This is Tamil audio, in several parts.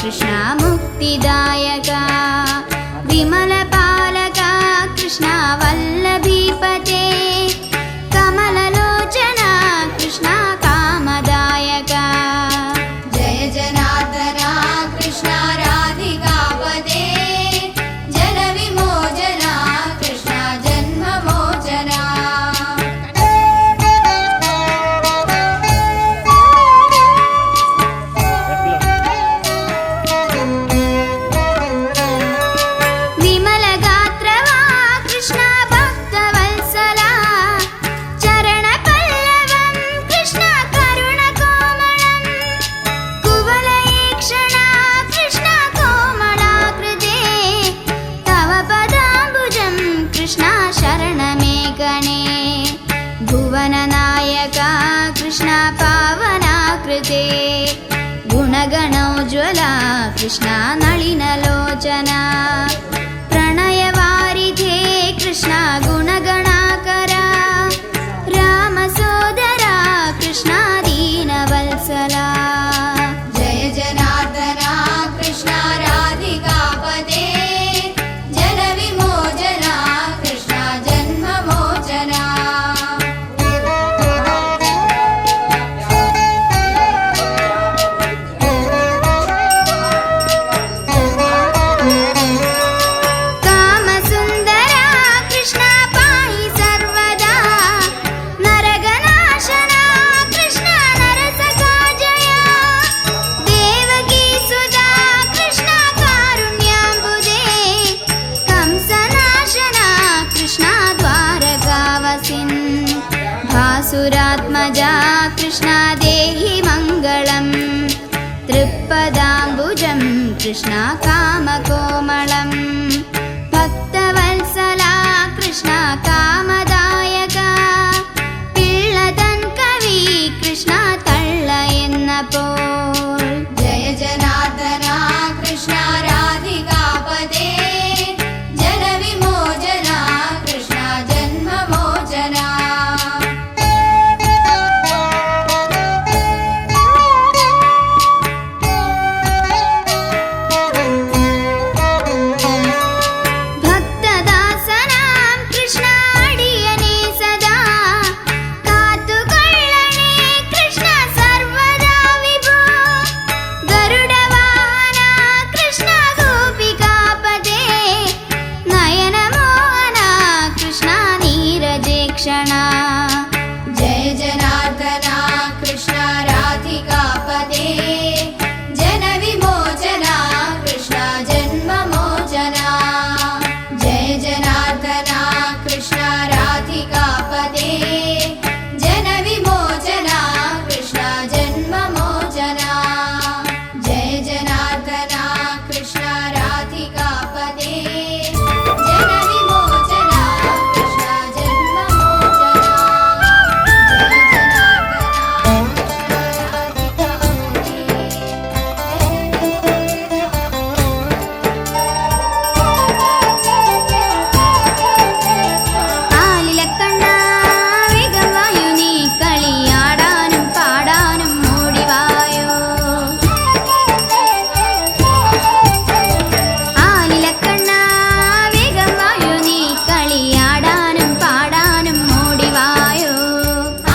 कृष्ण मुक्तिदायका विमलपालका कृष्ण वल्लभीपते कमललोचना कृष्ण कामदायका जय जनार्दना कृष्ण राधिकापदे जनविमोचना कृष्ण जन्ममोचना विमलगात्रवा कृष्ण भक्तवत्सला चरणपल्लवं कृष्ण करुणकोमलं कुवलयेक्षणा कृष्ण कोमलाकृते तव पदाम्बुजं कृष्ण शरणमे गणे भुवननायका कृष्ण पावनाकृते गुणगणोज्ज्वला कृष्ण नलिनलोचना प्रणयवारिधे कृष्ण गुणगणाकरा रामसोदरा कृष्ण दीनवत्सला जय जनार्दना कृष्ण राधिकापदे जनविमोचना कृष्ण जन्ममोचना कामसुन्दरा कृष्ण पाहि सर्वदा नरगनाशना कृष्ण नरसकाजया देवकीसुधा कृष्ण कारुण्याम्बुदे कंसनाशना कृष्ण द्वारकावसिन् भासुरात्मजा कृष्ण देहि मङ्गलम् तृप्पदाम्बुजं कृष्ण कामकोमलम् भक्तवत्सला कृष्ण कामदायका पिळ्ळतन् कवि कृष्ण तळ्ळयन्नपोल जय जनार्दना कृष्ण राधिकापदे जनविमोचना कृष्ण जन्ममोचना भक्तदासनां कृष्ण अडियने सदा कातुಕೊಳ್ಳणे कृष्ण सर्वदा विभो गरुडवाहना कृष्ण गोपिकापदे नयनमोहना कृष्ण नीरजेक्षणा जय जनार्दना कृष्ण राधिकापदे जनविमोचना कृष्ण जन्ममोचना जय जनार्दना कृष्ण राधिकापदे जनविमोचना कृष्ण जन्ममोचना जय जनार्दना कृष्ण राधिकापदे जनविमोचना कृष्ण जन्ममोचना ആലിലക്കണ്ണ വേഗം വായു നീ കളിയാടാനും പാടാനും ഓടിവായോ ആലിലക്കണ്ണ വേഗം വായു നീ കളിയാടാനും പാടാനും ഓടിവായോ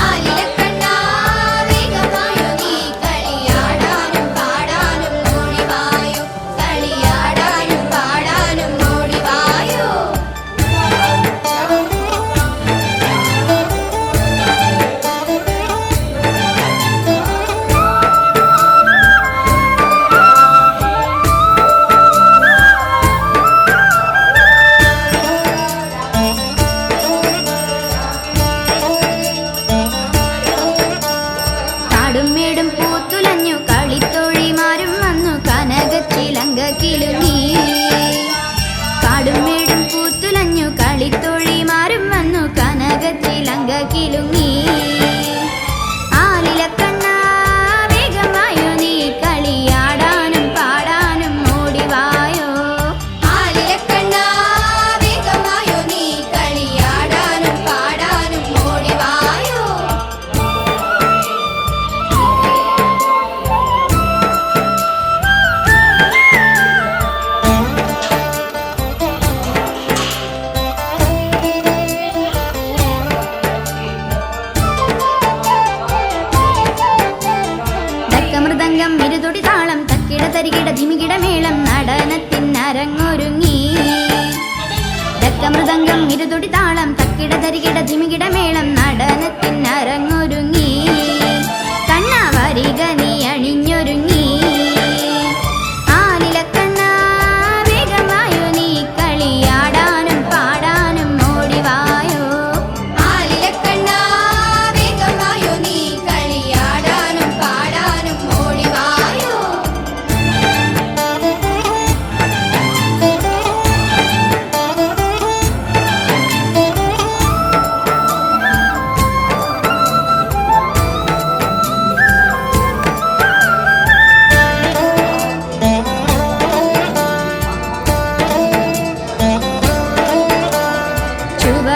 ആലിലക്കണ്ണാ വേഗമായോ നീ കളിയാടാനും പാടാനും ഓടിവായോ കളിയാടാനും പാടാനും ഓടിവായോ കാടും മേടും പൂത്തുലഞ്ഞു കളിത്തോഴിമാരും വന്നു കനകച്ചിലങ്ക കിലുങ്ങി കാടും മേടും പൂത്തുലഞ്ഞു കളിത്തോഴിമാരും വന്നു കനകച്ചിലങ്ക കിലുങ്ങി ആലിലക്കണ്ണ വേഗം വായു നീ കളിയാടാനും പാടാനും ഓടിവായോ ആലിലക്കണ്ണാ വേഗമായോ നീ കളിയാടാനും പാടാനും ഓടിവായോ മൃദംഗം ഇരുതൊടി താളം തക്കിട തരികിട ധിമികിട മേളം നടനത്തിനരങ്ങൊരുങ്ങി മൃദംഗം ഇരുതൊടി താളം തക്കിട തരികിട ധിമികിട മേളം നടനത്തിനരങ്ങൊരുങ്ങി കണ്ണ വരിക നീ അണിഞ്ഞൊരുങ്ങി ആലിലക്കണ്ണ വേഗമായോ നീ കളിയാടാനും പാടാനും ഓടിവായോ ആലിലക്കണ്ണ വേഗമായോ നീ കളിയാടാനും പാടാനും ഓടിവായോ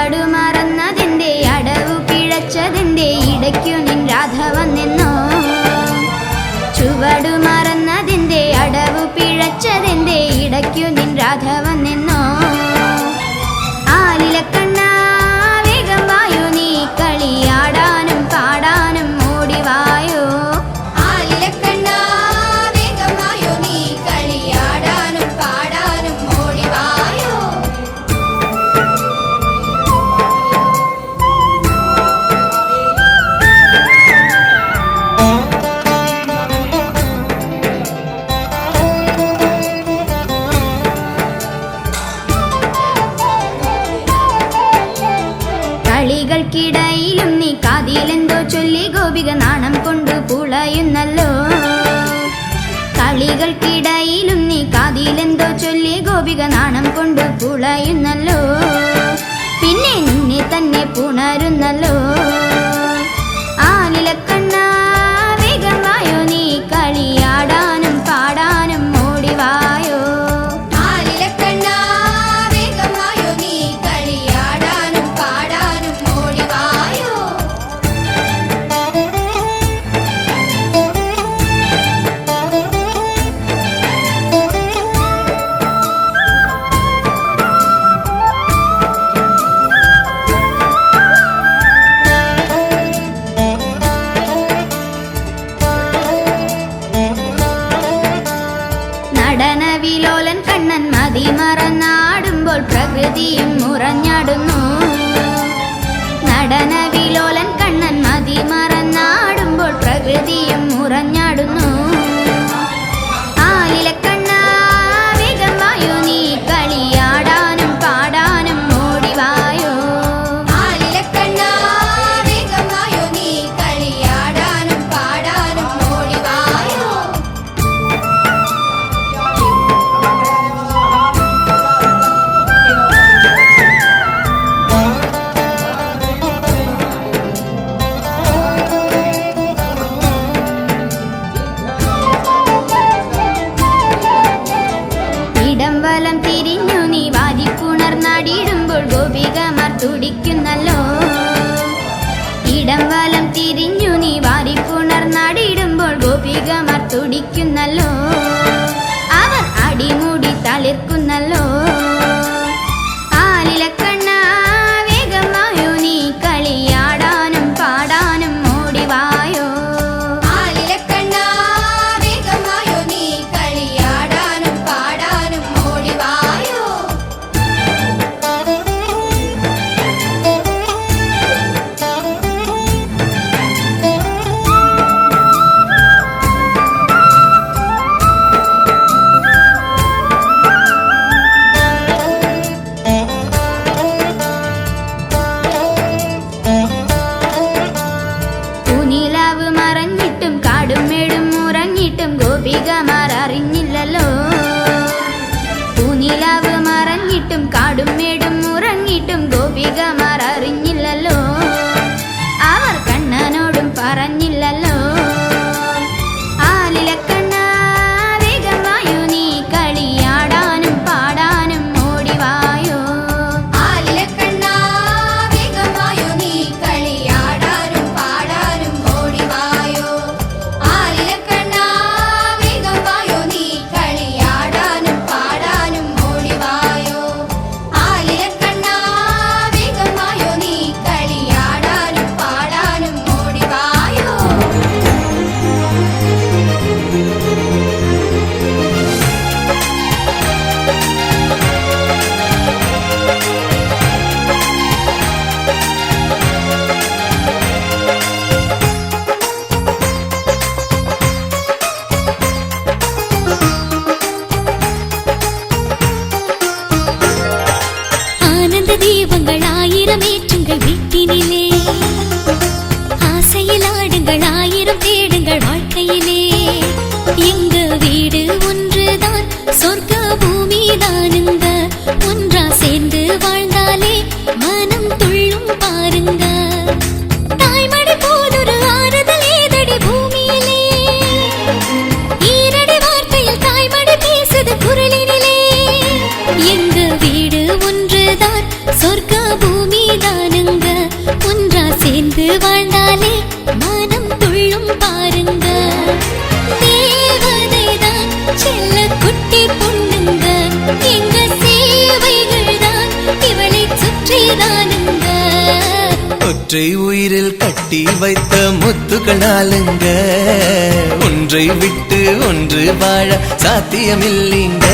ചുവടുമറന്നതിന്റെ അടവു പിഴച്ചതിന്റെ ഇടയ്ക്കു നിൻ രാധ വന്നെന്നോ ചുവടുമറന്നതിന്റെ അടവു പിഴച്ചതിന്റെ ഇടയ്ക്കു നിൻ രാധ വന്നെന്നോ ആലിലക്കണ്ണ വേഗമായോ നീ കളിയാടാനും പാടാനും ഓടിവായോ ആലിലക്കണ്ണ വേഗമായോ നീ കളിയാടാനും പാടാനും ഓടിവായോ കളികൾക്കിടയിലും നീ കാതിലെന്തോ ചൊല്ലി ഗോപിക നാണം കൊണ്ടു പുളയുന്നല്ലോ കളികൾക്കിടയിലും നീ കാതിലെന്തോ ചൊല്ലി ഗോപിക നാണം കൊണ്ടു പുളയുന്നല്ലോ പിന്നെ നിന്നെ തന്നെ പുണരുന്നല്ലോ ആലിലക്കണ്ണ വേഗമായോ നീ കളിയാടാനും പാടാനും ഓടിവായോ ആലിലക്കണ്ണ വേഗമായോ നീ കളിയാടാനും പാടാനും ഓടിവായോ നടനവിലോലൻ കണ്ണൻ മതിമറന്നാടുമ്പോൾ പ്രകൃതിയും മുറഞ്ഞാടുന്നു നടനവിലോലൻ കണ്ണൻ മതിമറന്നാടുമ്പോൾ പ്രകൃതിയും മുറഞ്ഞാടുന്നു ആലിലക്കണ്ണ വേഗമായോ നീ കളിയാടാനും പാടാനും ഓടിവായോ ആലിലക്കണ്ണ വേഗമായോ നീ കളിയാടാനും പാടാനും ഓടിവായോ ഇടം വലം തിരിഞ്ഞു നീ വാരിപ്പുണർന്നാടിയിടുമ്പോൾ ഗോപികമാർ തുടിക്കുന്നല്ലോ ഇടം വലം തിരിഞ്ഞു നീ വാരിപ്പുണർന്നാടിയിടുമ്പോൾ ഗോപികമാർ തുടിക്കുന്നല്ലോ അവർ അടിമുടി തളിർക്കുന്നല്ലോ ആലിലക്കണ്ണ വേഗമായോ നീ കളിയാടാനും പാടാനും ഓടിവായോ ആലിലക്കണ്ണ വേഗമായോ നീ കളിയാടാനും പാടാനും ഓടിവായോ ஒற்றை உயிரில் கட்டி வைத்த முத்துக்கள் நாளுங்க, ஒன்றை விட்டு ஒன்று வாழ சாத்தியமில்லைங்க.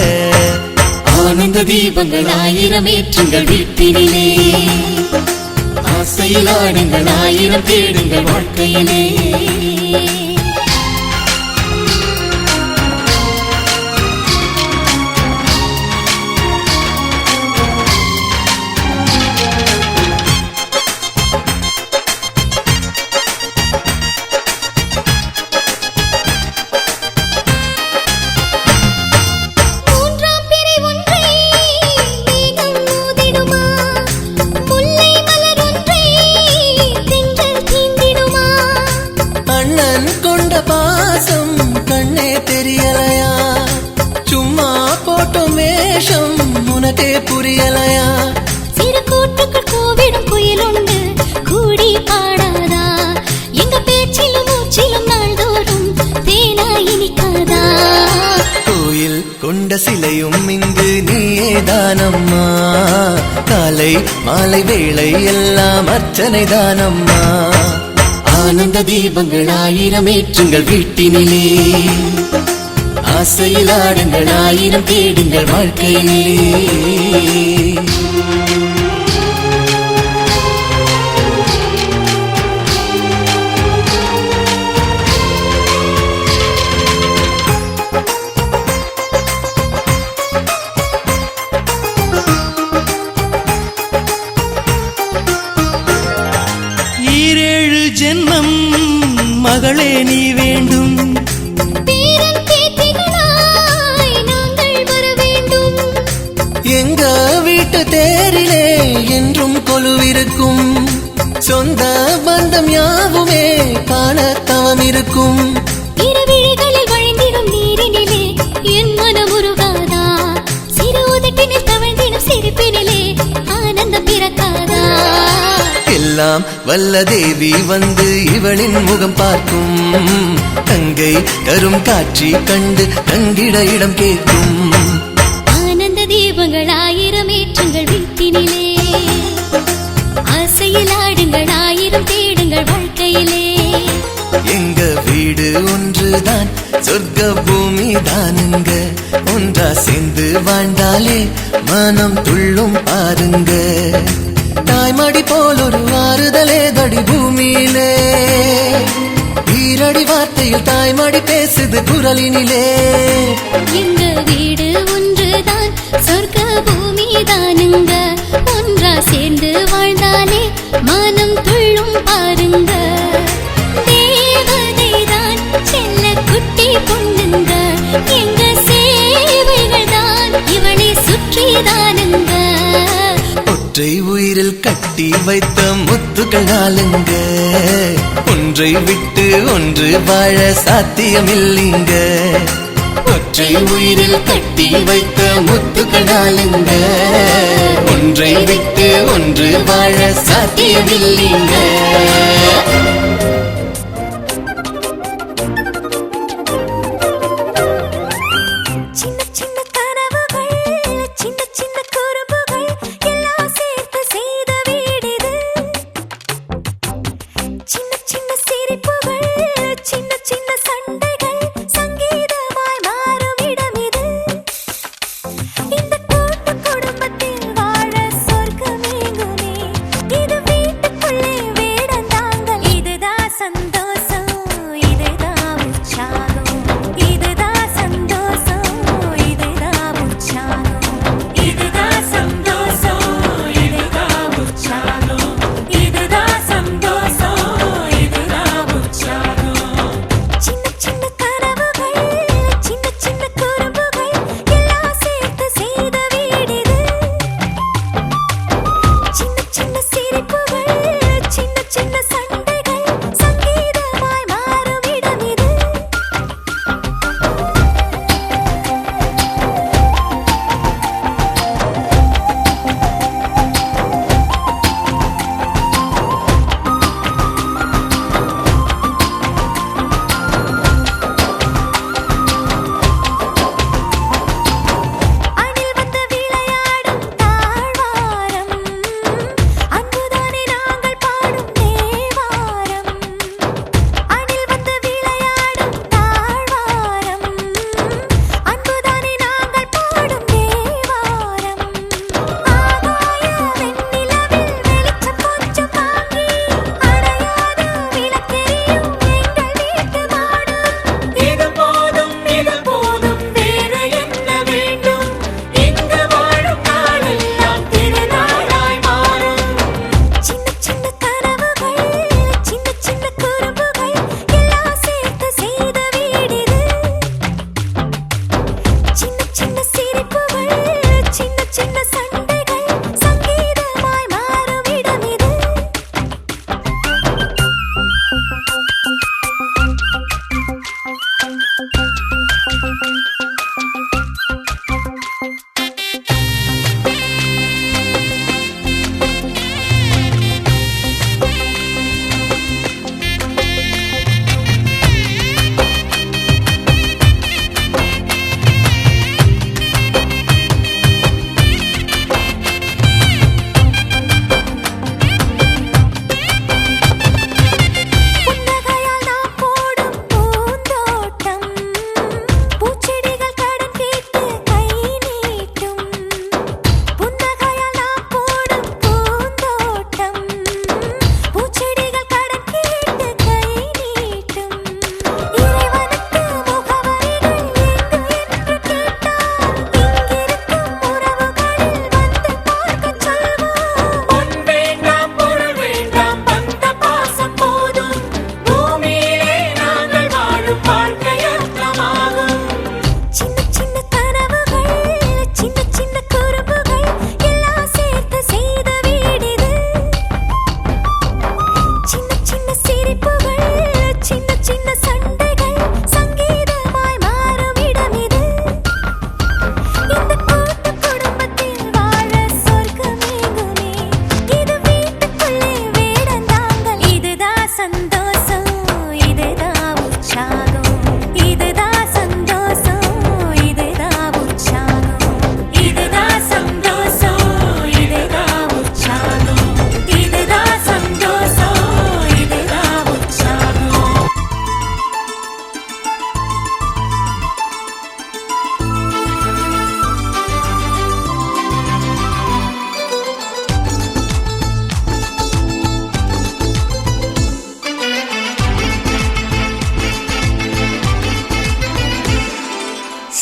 ஆனந்த தீபங்கள் 1000 ஏற்றுங்கள் வீட்டினிலே, ஆசையில் ஆடுங்கள் 1000 தேடுங்கள் வாழ்க்கையிலே. பாசம் கண்ணே தெரியலையா, சும்மா போட்டோ மேஷம் உனக்கே புரியலையா. சிறு கூட்டுக்குள் கோவிடும் குயில் உண்டு கூடி பாடாதா, எங்க பேச்சிலும் மூச்சிலும் நாள்தோறும் தேனா இனிக்காதா. கோயில் கொண்ட சிலையும் இங்கு நீயே தானம்மா, காலை மாலை வேளை எல்லாம் அர்ச்சனை தானம்மா. ஆனந்த தீபங்கள் 1000 ஏற்றுங்கள் வீட்டினிலே, ஆசையில் ஆடுங்கள் 1000 தேடுங்கள் வாழ்க்கையிலே. ஜென்மம் மகளே நீ வேண்டும், பேரன் பேத்திகளாய் நாங்கள் வர வேண்டும். எங்க வீட்டு தேரிலே என்றும் கொலுவிருக்கும், சொந்த பந்தம் யாவுமே காண தவம் இருக்கும். இரவிழிகளில் வழிந்திடும் நீரினிலே என் மனம் உருகாதா, சிறு உதட்டினில் தவழ்ந்திடும் சிரிப்பினிலே ஆனந்தம் பிறக்காதா. எல்லாம் வல்ல தேவி வந்து இவளின் முகம் பார்க்கும், தங்கை தரும் காட்சி கண்டு தங்கிட இடம் கேட்கும். ஆனந்த தீபங்கள் 1000 ஏற்றுங்கள் வீட்டினிலே, ஆசையில் ஆடுங்கள் 1000 தேடுங்கள் வாழ்க்கையிலே. எங்க வீடு ஒன்றுதான் சொர்க்க பூமி தானுங்க, ஒன்றா சேர்ந்து வாழ்ந்தாலே மனம் துள்ளும் பாருங்க. தாய்மடி போல் ஒரு ஆறுதலே தடி பூமியிலே, ஈரடி வார்த்தையில் தாய்மடி பேசுது குரலினிலே. எங்க வீடு ஒன்றுதான் சொர்க்க பூமி தானுங்க, ஒன்றா சேர்ந்து வாழ்ந்தாலே மனம் துள்ளும் பாருங்க. தேவதைதான் செல்ல குட்டி பொண்ணுங்க, எங்க சேவைகள் தான் இவளை சுற்றிதானுங்க. ஒற்றை உயிரில் கட்டி வைத்த முத்துக்கள் நாளுங்க, ஒன்றை விட்டு ஒன்று வாழ சாத்தியமில்லைங்க. ஒற்றை உயிரில் கட்டி வைத்த முத்துக்கள் நாளுங்க, ஒன்றை விட்டு ஒன்று வாழ சாத்தியமில்லைங்க. இதுதான்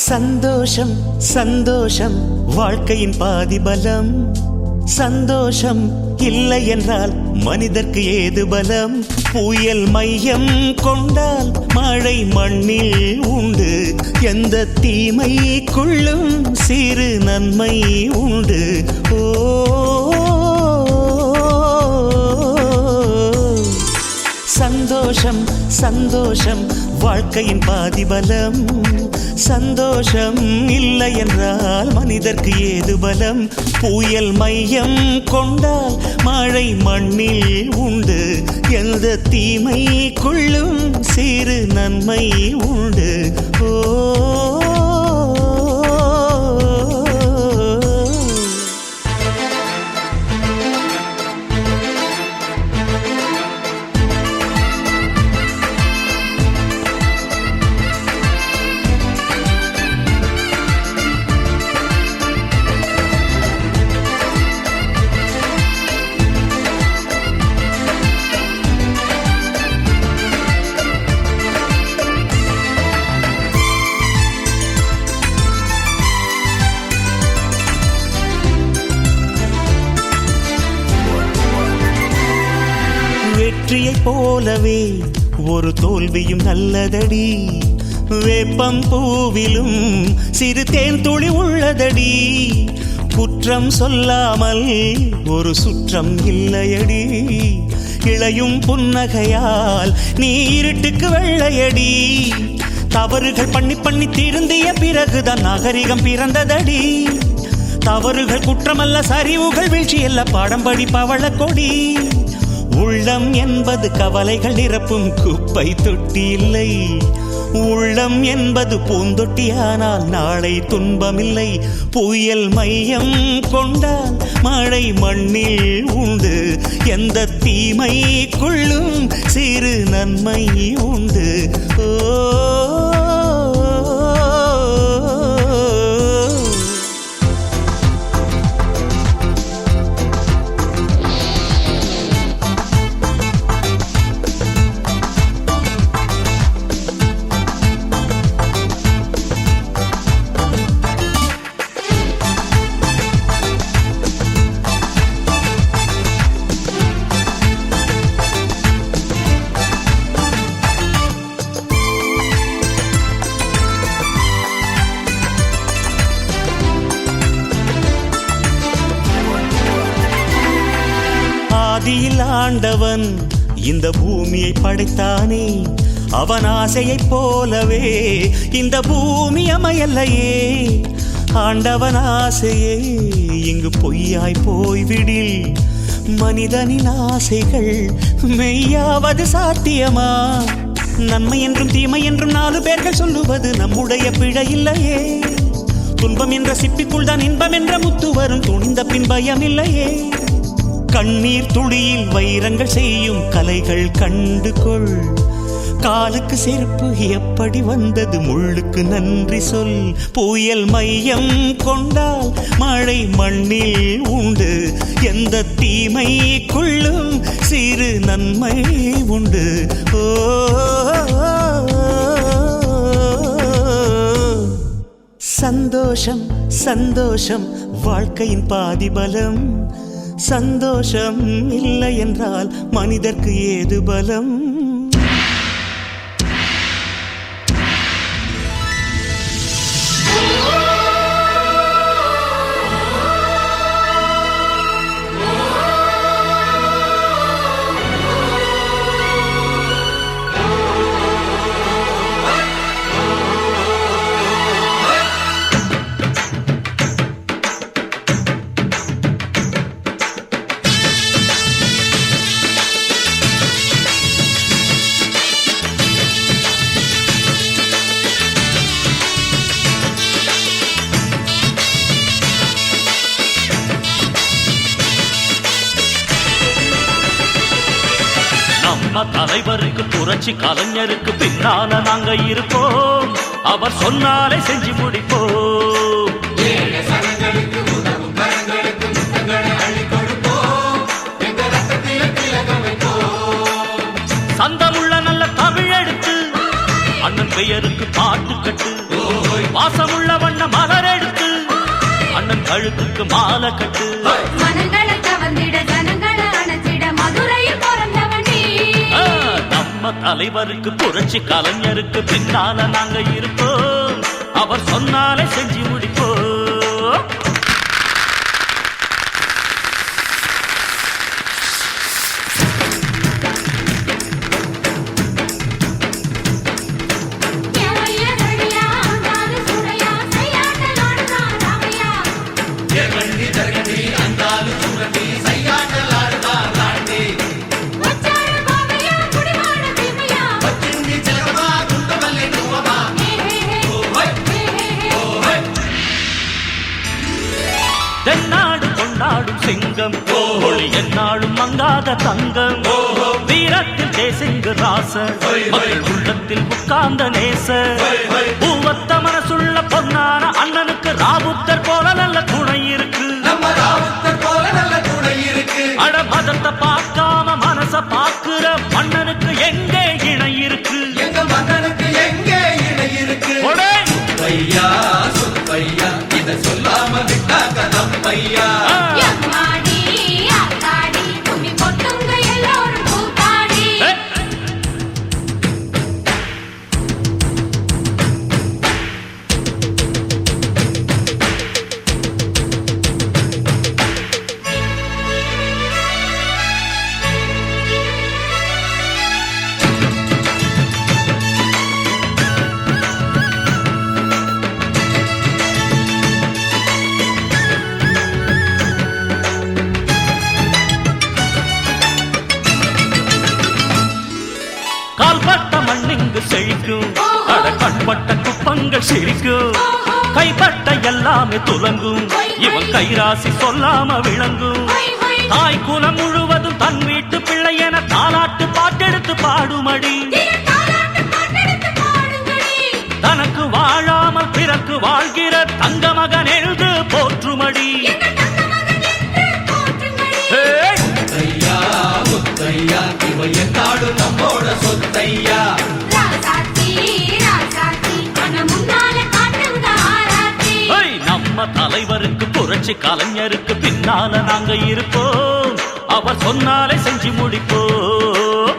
சந்தோஷம் சந்தோஷம் வாழ்க்கையின் பாதி பலம். சந்தோஷம் இல்லை என்றால் மனிதர்க்கு ஏது பலம்? புயல் மையம் கொண்டால் மழை மண்ணில் உண்டு. எந்த தீமைக்குள்ளும் சிறு நன்மை உண்டு. ஓ சந்தோஷம் சந்தோஷம் வாழ்க்கையின் பாதி பலம். சந்தோஷம் இல்லை என்றால் மனிதர்க்கு ஏது பலம்? புயல் மையம் கொண்டால் மழை மண்ணில் உண்டு. எந்த தீமைக்குள்ளும் சிறு நன்மை உண்டு. ஓ வெற்றியைப் போலவே ஒரு தோல்வியும் நல்லதடி. வேப்பம் பூவிலும் சிறு தேன் துளி உள்ளதடி. குற்றம் சொல்லாமல் ஒரு சுற்றம் இல்லையடி. இளையும் புன்னகையால் நீ இருட்டுக்கு வெள்ளையடி. தவறுகள் பண்ணி பண்ணி திருந்திய பிறகுதான் நாகரிகம் பிறந்ததடி. தவறுகள் குற்றமல்ல, சரிவுகள் வீழ்ச்சியல்ல, பாடம்படி பவள கொடி. உள்ளம் என்பது கவலைகள் நிரப்பும் குப்பை தொட்டி இல்லை. உள்ளம் என்பது பூந்தொட்டியானால் நாளை துன்பமில்லை. புயல் மையம் கொண்டால் மழை மண்ணில் உண்டு. எந்த தீமைக்குள்ளும் சிறு நன்மை உண்டு. ஓ ஆதியில் ஆண்டவன் இந்த பூமியை படைத்தானே. அவன் ஆசையைப் போலவே இந்த பூமி அமையல்லையே. ஆண்டவன் ஆசையே இங்கு பொய்யாய் போய்விடில் மனிதனின் ஆசைகள் மெய்யாவது சாத்தியமா? நன்மை என்றும் தீமை என்றும் 4 பேர்கள் சொல்லுவது நம்முடைய பிழை இல்லையே. துன்பம் என்ற சிப்பிக்குள் தான் இன்பம் என்ற முத்து வரும், துணிந்த பின் பயம் இல்லையே. கண்ணீர் துளியில் வைரங்கள் செய்யும் கலைகள் கண்டு கொள். காலுக்கு செருப்பு எப்படி வந்தது, முள்ளுக்கு நன்றி சொல். புயல் மையம் கொண்டால் மழை மண்ணில் உண்டு, எந்த தீமைக்குள்ளும் சிறு நன்மை உண்டு. ஓ சந்தோஷம் சந்தோஷம் வாழ்க்கையின் பாதிபலம். சந்தோஷம் இல்லை என்றால் மனிதர்க்கு ஏது பலம்? தலைவருக்கு புரட்சி கலைஞருக்கு பின்னால நாங்க இருப்போம், அவர் சொன்னாலே செஞ்சு முடிப்போம். சந்தமுள்ள நல்ல தமிழ் எடுத்து அண்ணன் பெயருக்கு பாட்டு கட்டு, வாசமுள்ள வண்ண மலர் எடுத்து அண்ணன் கழுத்துக்கு மாலை கட்டு. மனங்களை கவர்ந்திட ஜனங்களை அணைச்சிட மதுரையில் பிறந்தவன் நீ. நம்ம தலைவருக்கு புரட்சி கலைஞருக்கு பின்னால நாங்க இருப்போம், அவர் சொன்னாலே செஞ்சு முடிப்போம். தென்னாடு கொண்டாடும் சிங்கம், ஒளி என்னாடும் மங்காத தங்கம். வீரத்தில் தேசிங்கு ராசன், மக்கள் உள்ளத்தில் உட்கார்ந்த நேசர். பூவத்த மனசுள்ள பொன்னான அண்ணனுக்கு ராவுத்தர் போல நல்ல துணை இருக்கு. அட மதத்தை பார்க்காம மனச பார்க்கிற மன்னனுக்கு எங்கே இணை இருக்கு? ஐயா சொத்தையா இத சொல்லாம விட்டாங்க நம்மையா. கால்பட்ட மண்ணிங்கு செழிக்கும், அட கண்பட்ட குப்பங்கள் சிரிக்கும். கைப்பட்ட எல்லாமே துலங்கும், இவன் கைராசி சொல்லாம விளங்கும். தாய் குலம் முழுவதும் தன் வீட்டு பிள்ளை என தாலாட்டு பாட்டெடுத்து பாடுமடி. தனக்கு வாழாமல் பிறக்கு வாழ்கிற தங்க மகன் எழுது போற்றுமடி. ஐயா முத்தையா இவ என்னாடு நம்மோட சொத்தையா. நம்ம தலைவருக்கு புரட்சி கலைஞருக்கு பின்னால நாங்க இருப்போம், அவர் சொன்னாலே செஞ்சு முடிப்போம்.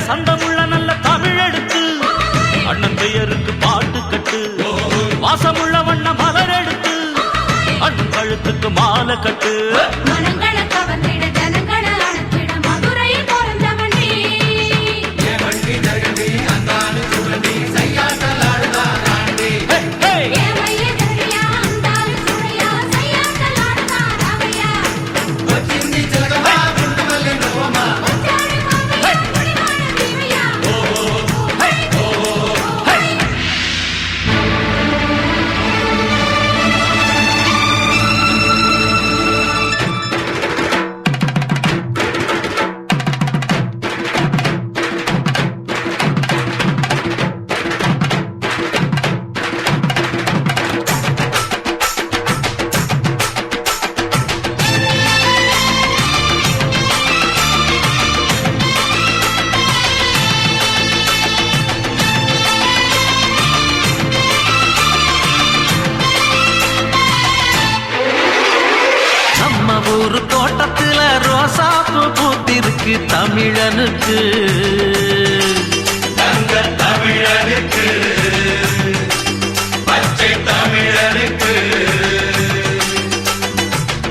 சந்தமுள்ள நல்ல தமிழ் எடுத்து அண்ணன் பெயருக்கு பாட்டு கட்டு, வாசமுள்ள வண்ண மலர் எடுத்து அண்ணன் கழுத்து முத்துக்கு மாலை கட்டு மனங்களை கவர்ந்திட ஜனங்களை அணைச்சிட மதுரையில் பிறந்தவன் நீ. என் மைய ஜரியா, அந்தாலும் சுழையா, சையாட்டலாடுதான் ராமையா. ஒச்சாடி மாமையா, குடிவாழ தீமையா. நம்ம ஊரு தோட்டத்துல ரோசாப்பு பூத்திருக்கு தமிழனுக்கு தங்க தமிழனுக்கு பச்சை தமிழனுக்கு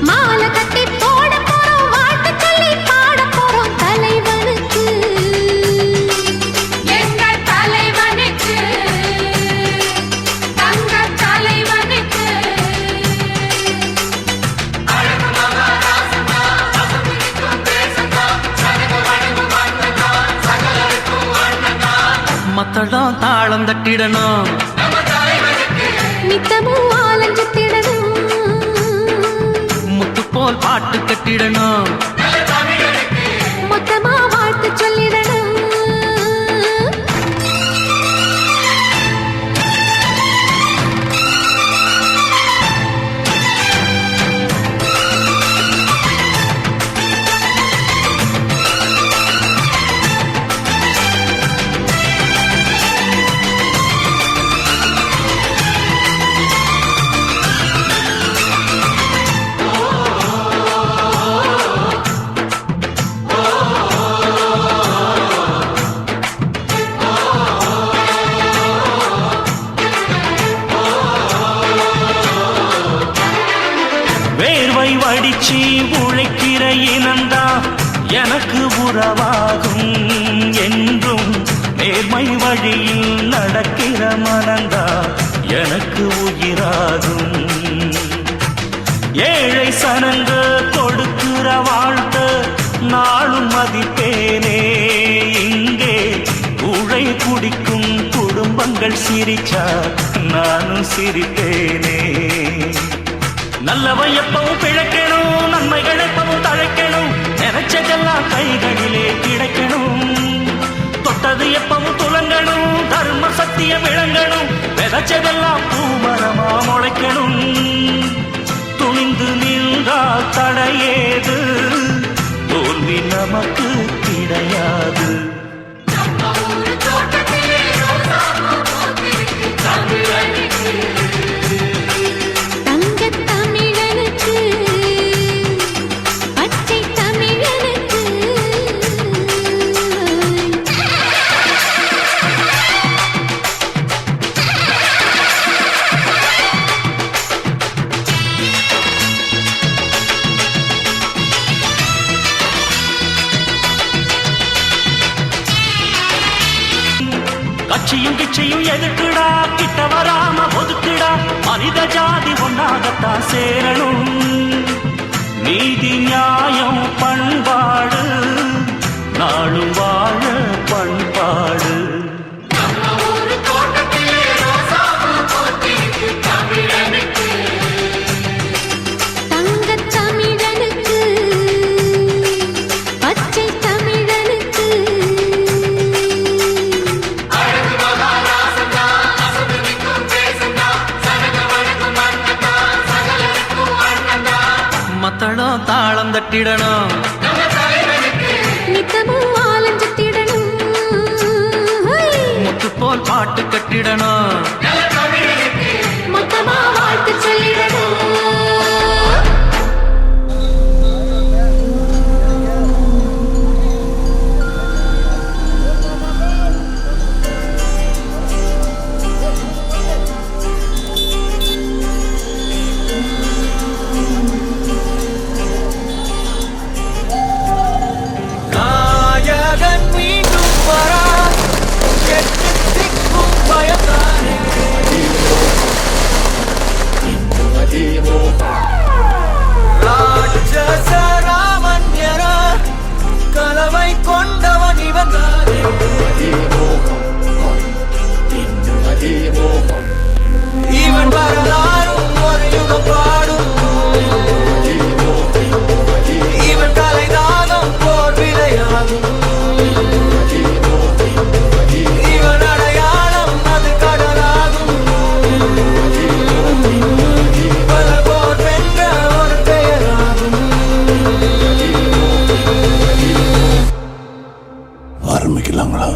மாலை கட்டி போட போறோம் வாழ்த்து சொல்லி பாட போறோம் தலைவனுக்கு எங்கள் தலைவனுக்கு, தங்க தலைவனுக்கு. மத்தளம் தாளம் தட்டிடணும் நித்தமும் ஆலஞ்சத்திடணும் முத்து போல் பாட்டு கட்டிடணும் மொத்தமா வாழ்த்து சொல்லிடணும் வேர்வை வடிச்சு உழைக்கிற இனந்தா எனக்கு உறவாகும் என்றும் நேர்மை வழியில் நடக்கிற மனந்தா எனக்கு உயிராகும் ஏழை சனங்க கொடுக்கிற வாழ்த்து நாளும் மதிப்பேனே இங்கே உழை குடிக்கும் குடும்பங்கள் சிரிச்சா நானும் சிரிப்பேனே நல்லவை எப்பவும் பிழைக்கணும் நன்மைகள் எப்பவும் தழைக்கணும் நினைச்சதெல்லாம் கைகளிலே கிடைக்கணும் தொட்டது எப்பவும் துலங்கணும் தர்ம சத்தியம் விளங்கணும் விதைச்சதெல்லாம் பூமரமா முளைக்கணும் துணிந்து நின்றால் தடையேது தோல்வி நமக்கு கிடையாது ஒரு தோட்டத்திலே ரோசாப்பூ பூத்திருக்கு தமிழனுக்கு. தங்கத் தமிழனுக்கு பச்சை தமிழனுக்கு கட்சியும் கிச்சையும் எதுக்குடா கிட்ட வராம ஒதுக்குடா மனித ஜாதி ஒன்னாகத்தான் சேரணும் நீதி நியாயம் பண்பாடு நாளும் வாழ பண்பாடு ஒரு தோட்டத்திலே ரோசாப்பூ பூத்திருக்கு தமிழனுக்கு. தங்கத் தமிழனுக்கு பச்சை தமிழனுக்கு மத்தளம் தாளம் தட்டிடணும் நித்தமும் ஆலஞ்சத்திடணும் முத்து போல் பாட்டு கட்டிடணும் மொத்தமா வாழ்த்து சொல்லிடணும் ராமன் என கலவை கொண்டவன் இவன் இவன் வரலாறும் ஒரு யுகம் பாடும் இவன் கலைதானம் போர் விளையாடும் இவன் அடையாளம் அது கடலாகும் பல போர் வென்ற ஒரு பெயராகும் ஆரம்பிக்கலாங்களா?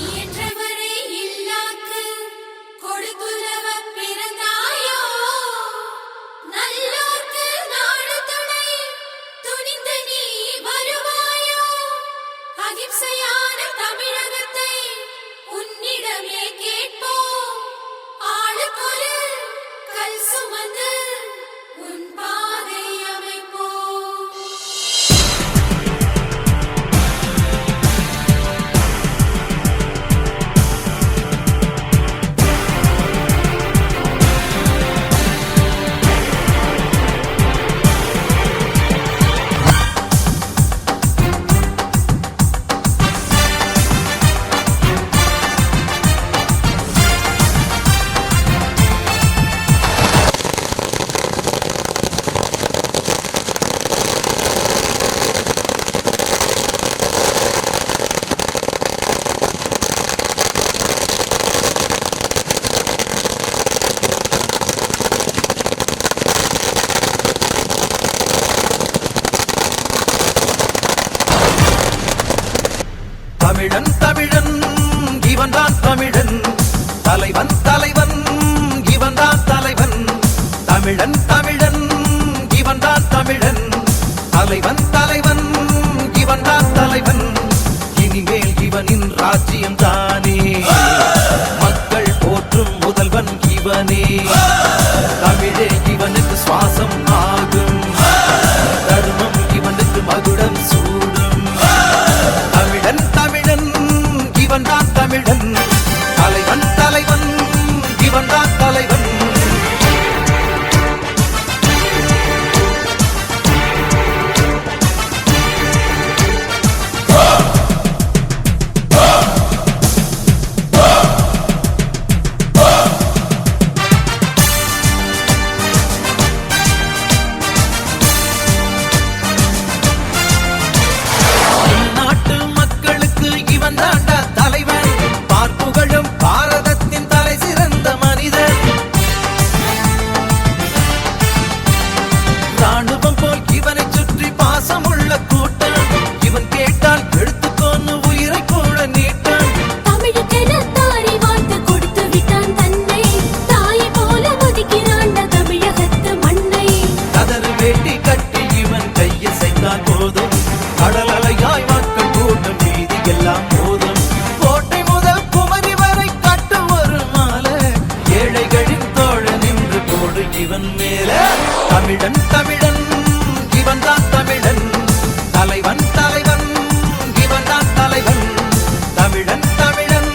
இயற்றவரை இல்லாக்கு கொடுக்குலவ பிறந்தாயோ நல்லோர்க்கு நாடு துணை துணிந்து நீ வருவாயோ அகிம்சையான தமிழகத்தை உன்னிடமே கேட்போம் ஆளுக்கொரு கல் சுமந்து உன் பாதை அமைப்போம். தமிழன் தமிழன் இவன்தான் தமிழன் தலைவன் தலைவன் இவன்தான் தலைவன் தமிழன் தமிழன் இவன்தான் தமிழன் தலைவன் தலைவன் இவன்தான் தலைவன் இனிமேல் இவனின் ராஜ்யம் தானே மக்கள் போற்றும் முதல்வன் இவனே தமிழே இவனுக்கு சுவாசம் ஆகும் தர்மம் இவனுக்கு மகுடம் சூடும் தமிழன் தமிழன் இவன்தான் தமிழன் தலைவன் தலைவன் இவன்தான் தலைவன் நாட்டு மக்களுக்கு இவன் தாண்டா தலைவன் பார்ப்புகழும் பாரதத்தின் தலை சிறந்த மனிதன் ராணுவம் போல் இவனை சுற்றி பாசமுள்ள கூட்டம் இவன் கேட்டால் எடுத்துக்கொண்டு உயிரை கூட நீட்டம் தமிழுக்கென தாரை வார்த்து கொடுத்து விட்டான் தன்னை தாயை போல ஒதுக்கிறாண்ட தமிழகத்து மண்ணை கதறு வேட்டி கட்டி இவன் கையசைத்தான் போதும் கடல் அலையாய் மக்கள் கூட்டம் வீதி எல்லாம் போதும் கோட்டை முதல் குமரி வரை கட்டு ஒரு மாலை ஏழைகளின் தோழ நின்று போடு இவன் மேல தமிழன் தமிழன் இவன்தான் தமிழன் தலைவன் தலைவன் இவன்தான் தலைவன் தமிழன் தமிழன்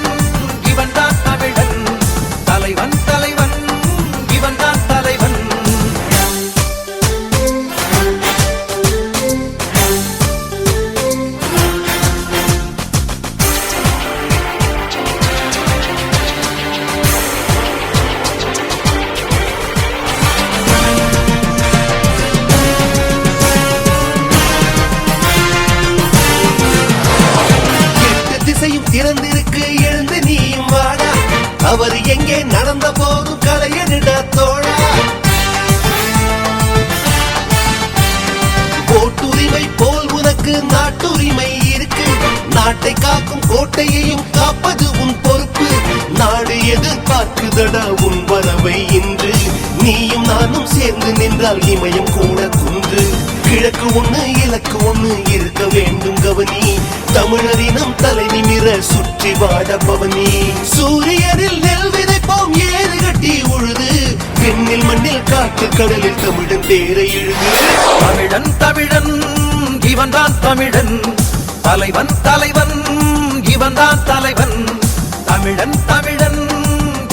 இவன்தான் தமிழன் தலைவன் தலைவன் இவன்தான் தலைவன் எட்டு திசையும் திறந்திருக்கு எழுந்து நீயும் வாடா அவர் எங்கே நடந்த போதும் கலையனிட தோழா ஓட்டுரிமை போல் உனக்கு நாட்டுரிமை இருக்கு நாட்டை காக்கும் கோட்டையையும் காப்பது உன் பொறுப்பு நாடு எதிர்பார்க்குதடா உன் வரவை இன்று நீயும் நானும் சேர்ந்து நின்றால் இமயம் கூட குன்று கிழக்கு ஒண்ணு இலக்கு ஒண்ணு இருக்க வேண்டும் கவனி தமிழரினம் தலை நிமிர சுற்றி வாட பவனி சூரியனில் நெல் விதைப்போம் ஏறு கட்டி உழுது பெண்ணில் மண்ணில் காட்டு கடலில் தமிழன் தேரை இழுது தமிழன் தமிழன் இவன் தான் தமிழன் தலைவன் தலைவன் இவன் தான் தலைவன் தமிழன் தமிழன்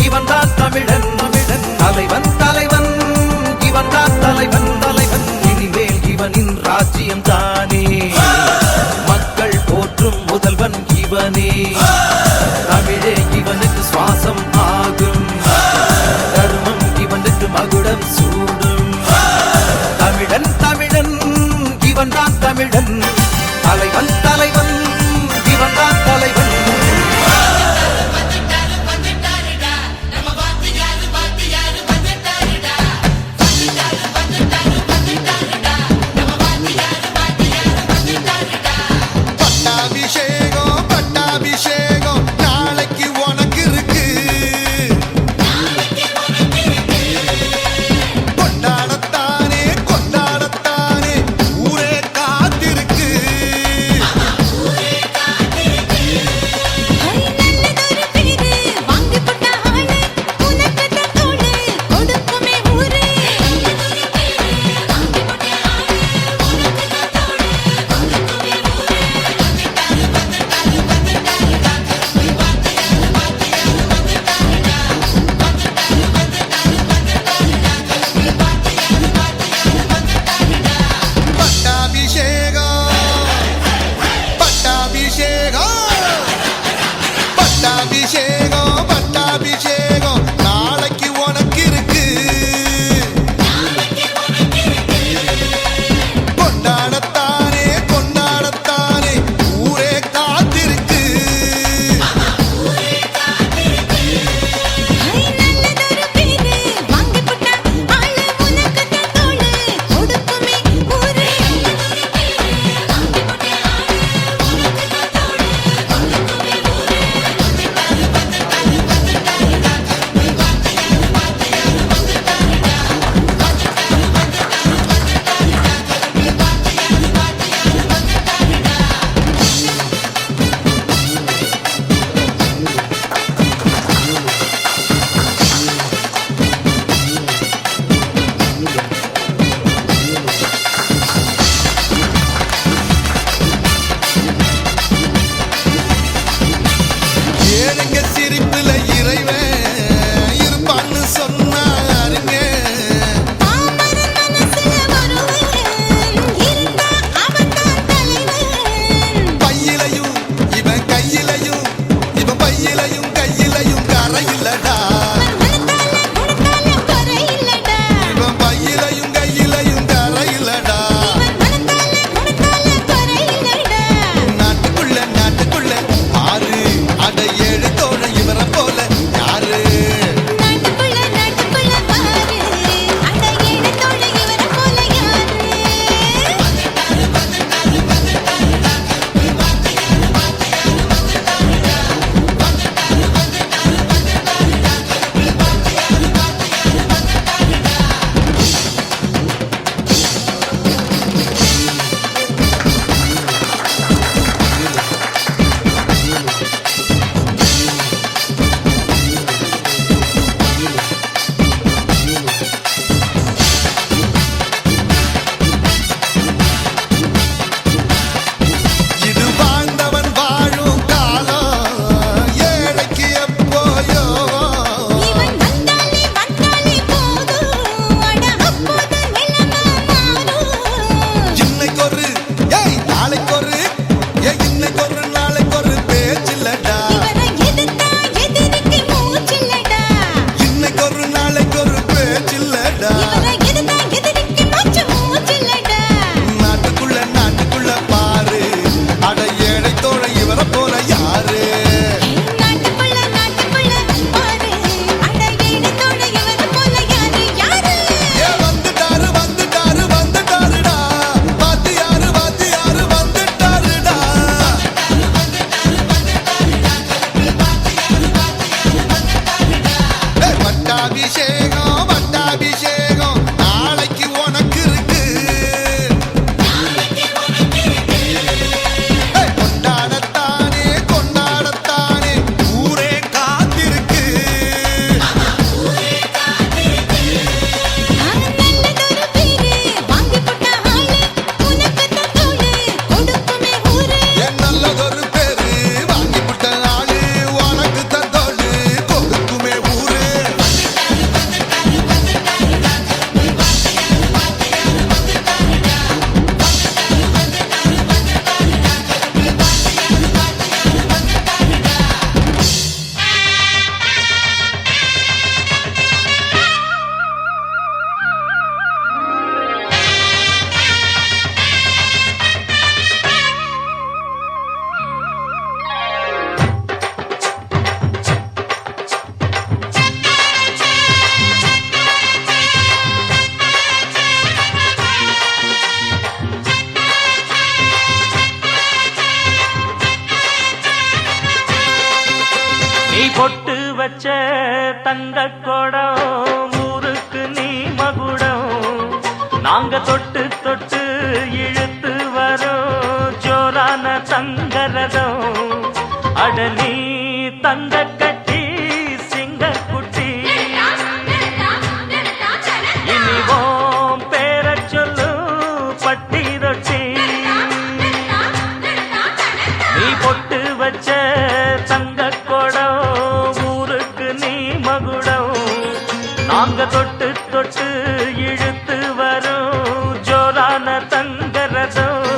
இவன் தான் தமிழன் தமிழன் தலைவன் தலைவன் இவன் தான் தலைவன் தலைவன் இனிமேல் இவனின் ராஜ்யம் தானே மக்கள் போற்றும் முதல்வன் இவனே தமிழே இவனுக்கு சுவாசம் ஆகும் தர்மம் இவனுக்கு மகுடம் சூடும் தமிழன் தமிழன் இவன் தான் தமிழன் தலைவன் தலைவன் இவன் தான் தலைவன் பட்டாபிஷேகம் பட்டாபிஷேகம் நீ பொட்டு வச்ச தங்க கொடம் ஊருக்கு நீ மகுடம் நாங்க தொட்டு தொட்டு இழுத்து வரோம் ஜோரான தங்கரதம் அடலி தங்க கட்டி சிங்க குட்டி இனிவோம் பேர சொல்லு பட்டி ரொட்டி நீ பொட்டு வச்ச தங்க கொடம் ஊருக்கு நீ மகுடம் நாங்க தொட்டு தொட்டு இழுத்து வரும் ஜோரான தங்கரதம்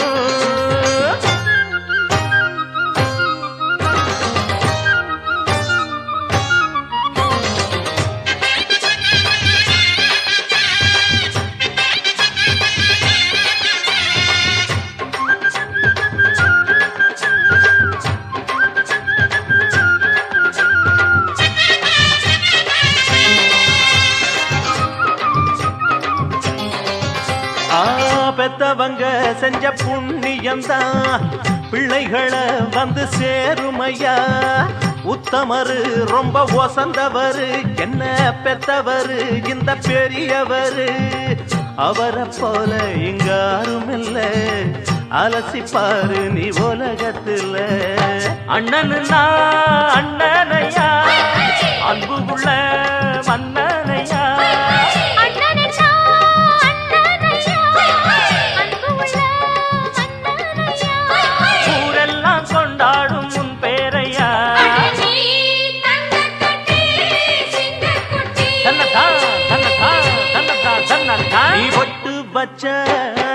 பெத்தவங்க செஞ்ச புண்ணியம்தான் பிள்ளைகளை வந்து சேருமையா உத்தமரு ரொம்ப ஒசந்தவரு என்ன பெத்தவரு இந்த பெரியவரு அவரை போல இங்க யாரும் இல்ல அலசிப்பாரு நீ உலகத்துல அண்ணனுன்னா அண்ணனையா அன்பு உள்ள மன்னனையா நீ பொட்டு வச்ச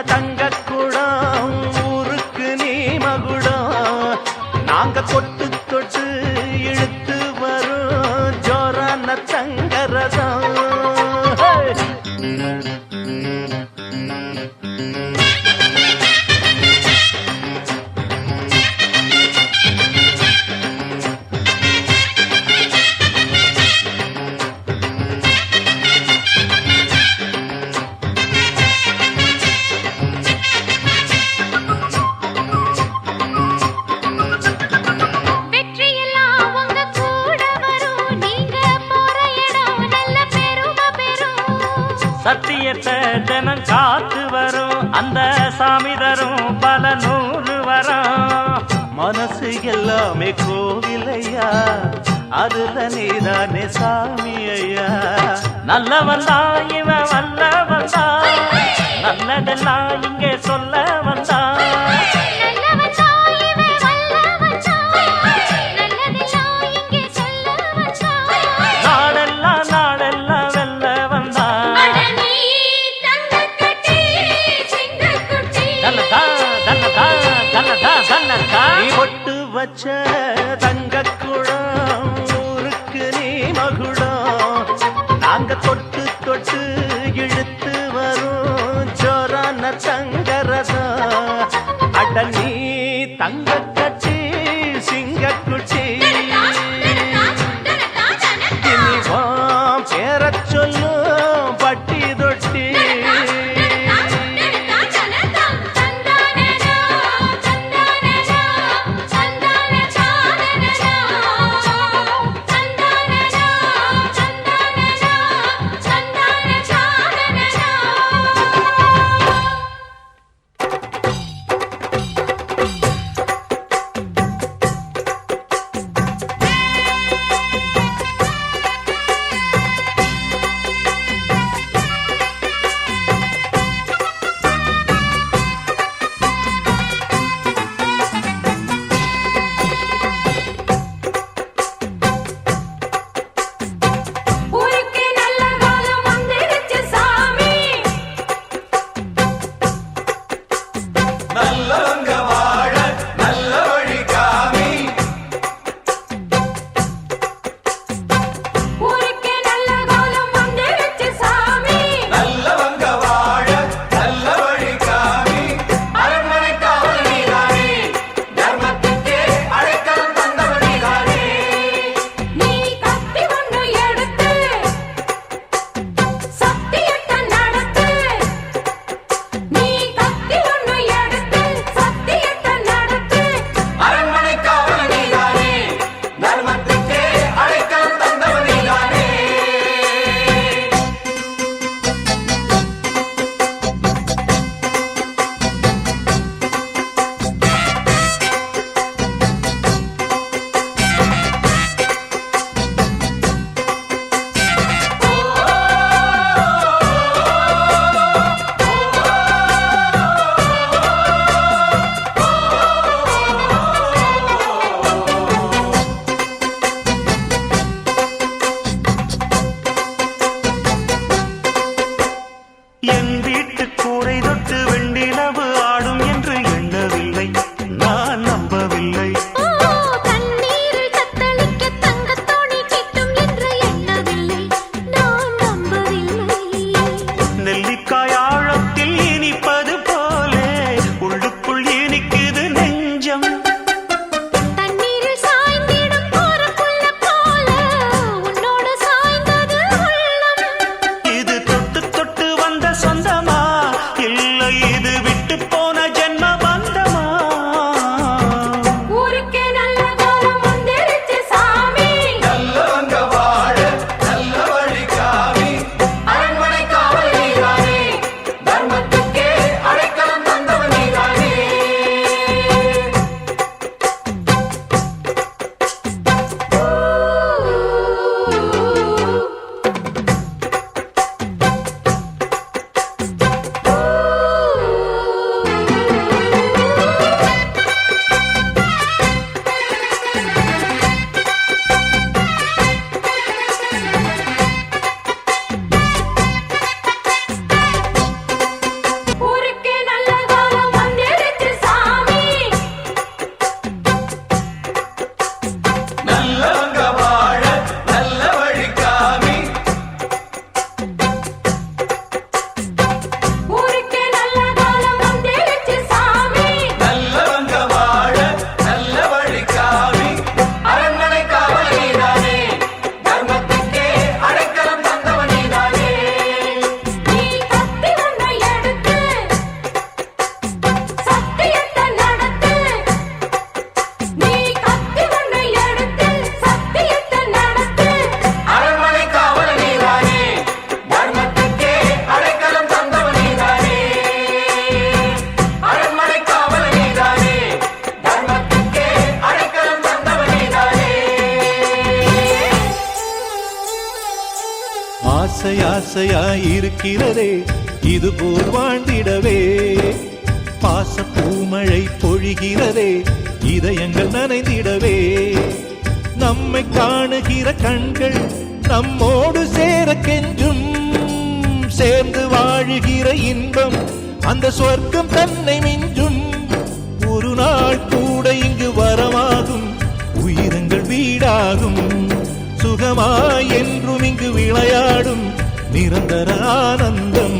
தங்க குடம் ஊருக்கு நீ மகுடம் நாங்க தொட்டு தொட்டு இழுத்து வரும் ஜோரான தங்கரதம் சத்தியத்தை தினம் காத்து வரும் அந்த சாமி தரும் பல நூறு வரும் மனசு எல்லாமே கோவிலையா அதுல நீதானே சாமி ஐயா நல்லவன் தான் இவன் வல்லவன் தான் நல்லதெல்லாம் இங்கே சொல்ல வந்தான் நீ பொட்டு வச்ச தங்க குடம் ஊருக்கு நீ மகுடம் நாங்க தொட்டு தொட்டு இழுத்து வரும் ஜோரான தங்கரதம் அட நீ தங்க கட்டி சிங்க குட்டி இனிவாம் பேர சொல்லும் பட்டி தொட்டி ஆசை ஆசையாயிருக்கிறதே இது போல் வாழ்ந்திடவே பாச பூமழை பொழிகிறதே இதயங்கள் நனைந்திடவே நம்மை காணுகிற கண்கள் நம்மோடு சேர கெஞ்சும் சேர்ந்து வாழுகிற இன்பம் அந்த சொர்க்கம் தன்னை மிஞ்சும் ஒரு நாள் கூட இங்கு வரமாகும் உயிரங்கள் வீடாகும் சுகமாய் என்றும் இங்கு விளையாடும் நிரந்தர ஆனந்தம்